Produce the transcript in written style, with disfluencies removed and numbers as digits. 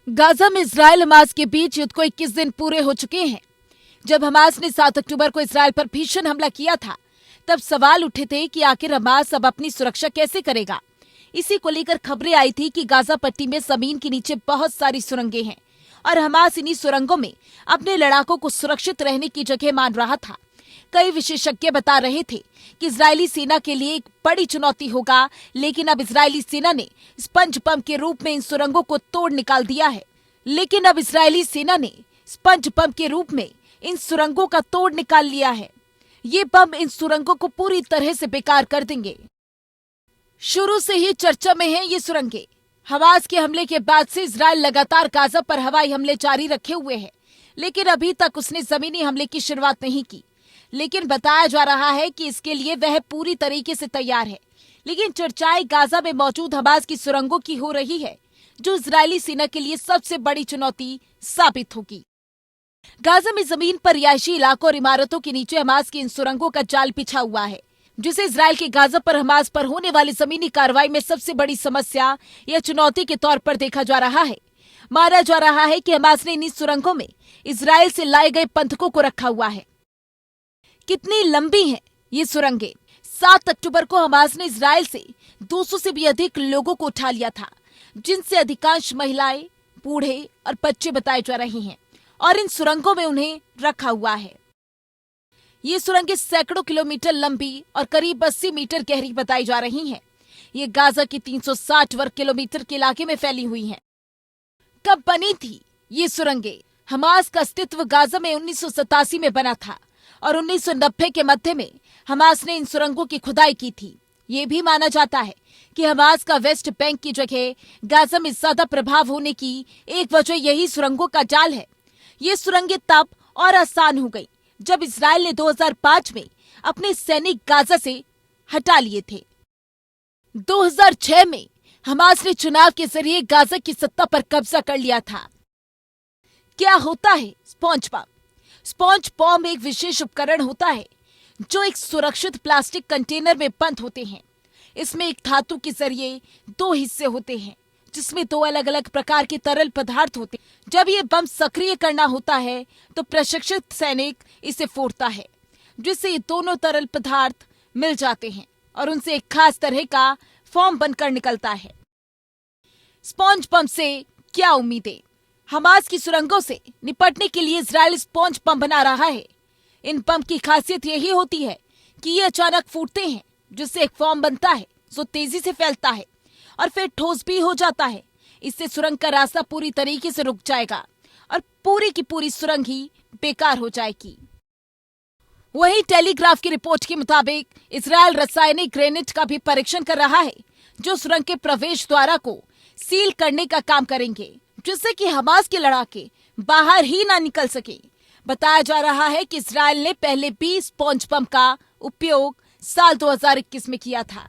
Gaza में Israel Hamas के बीच युद्ध को 21 दिन पूरे हो चुके हैं। जब हमास ने 7 अक्टूबर को इजराइल पर भीषण हमला किया था, तब सवाल उठे थे कि आखिर हमास अब अपनी सुरक्षा कैसे करेगा। इसी को लेकर खबरें आई थी कि गाजा पट्टी में जमीन के नीचे बहुत सारी सुरंगें हैं और हमास इन्हीं सुरंगों में अपने लड़ाकों को सुरक्षित रहने की जगह मान रहा था। कई विशेषज्ञ बता रहे थे कि इजरायली सेना के लिए एक बड़ी चुनौती होगा, लेकिन अब इजरायली सेना ने स्पंज पंप के रूप में इन सुरंगों को तोड़ निकाल दिया है। ये बम इन सुरंगों को पूरी तरह से बेकार कर देंगे। शुरू से ही चर्चा में है ये सुरंगें। हमास के हमले के बाद से इजराइल लगातार गाजा पर हवाई हमले जारी रखे हुए है, लेकिन अभी तक उसने जमीनी हमले की शुरुआत नहीं की। लेकिन बताया जा रहा है कि इसके लिए वह पूरी तरीके से तैयार है। लेकिन चर्चाएं गाजा में मौजूद हमास की सुरंगों की हो रही है, जो इजरायली सेना के लिए सबसे बड़ी चुनौती साबित होगी। गाजा में जमीन पर रिहायशी इलाकों और इमारतों के नीचे हमास की इन सुरंगों का जाल बिछा हुआ है, जिसे इजराइल के गाजा पर हमास पर होने वाली जमीनी कार्रवाई में सबसे बड़ी समस्या या चुनौती के तौर पर देखा जा रहा है। माना जा रहा है कि हमास ने इन सुरंगों में इजराइल से लाए गए बंधकों को रखा हुआ है। कितनी लंबी हैं ये सुरंगें? 7 अक्टूबर को हमास ने इजराइल से 200 से भी अधिक लोगों को उठा लिया था, जिनसे अधिकांश महिलाएं, बूढ़े और बच्चे बताए जा रहे हैं, और इन सुरंगों में उन्हें रखा हुआ है। ये सुरंगें सैकड़ों किलोमीटर लंबी और करीब 80 मीटर गहरी बताई जा रही हैं। ये गाजा के 360 वर्ग किलोमीटर के इलाके में फैली हुई हैं। कब बनी थी ये सुरंगें? हमास का अस्तित्व गाजा में 1987 में बना था और 1990 के मध्य में हमास ने इन सुरंगों की खुदाई की थी। ये भी माना जाता है कि हमास का वेस्ट बैंक की जगह गाजा में ज्यादा प्रभाव होने की एक वजह यही सुरंगों का जाल है। ये सुरंगें तब और आसान हो गई जब इजराइल ने 2005 में अपने सैनिक गाजा से हटा लिए थे। 2006 में हमास ने चुनाव के जरिए गाजा की सत्ता पर कब्जा कर लिया था। क्या होता है स्पॉन्ज पंप? स्पॉन्ज पंप एक विशेष उपकरण होता है जो एक सुरक्षित प्लास्टिक कंटेनर में बंद होते हैं। इसमें एक धातु के जरिए 2 हिस्से होते हैं, जिसमें 2 अलग अलग प्रकार के तरल पदार्थ होते हैं। जब ये बम सक्रिय करना होता है तो प्रशिक्षित सैनिक इसे फोड़ता है, जिससे ये दोनों तरल पदार्थ मिल जाते हैं और उनसे एक खास तरह का फॉर्म बनकर निकलता है। स्पॉन्ज पंप से क्या उम्मीदें? हमास की सुरंगों से निपटने के लिए इजराइल स्पॉन्ज पंप बना रहा है। इन पंप की खासियत यही होती है कि ये अचानक फूटते हैं, जिससे एक फॉर्म बनता है जो तेजी से फैलता है और फिर ठोस भी हो जाता है। इससे सुरंग का रास्ता पूरी तरीके से रुक जाएगा और पूरी की पूरी सुरंग ही बेकार हो जाएगी। वहीं टेलीग्राफ की रिपोर्ट के मुताबिक इजराइल रासायनिक ग्रेनेड का भी परीक्षण कर रहा है, जो सुरंग के प्रवेश द्वारा को सील करने का काम करेंगे, जिससे कि हमास के लड़ाके बाहर ही ना निकल सके। बताया जा रहा है कि इजराइल ने पहले भी स्पॉन्ज पंप का उपयोग साल 2021 में किया था।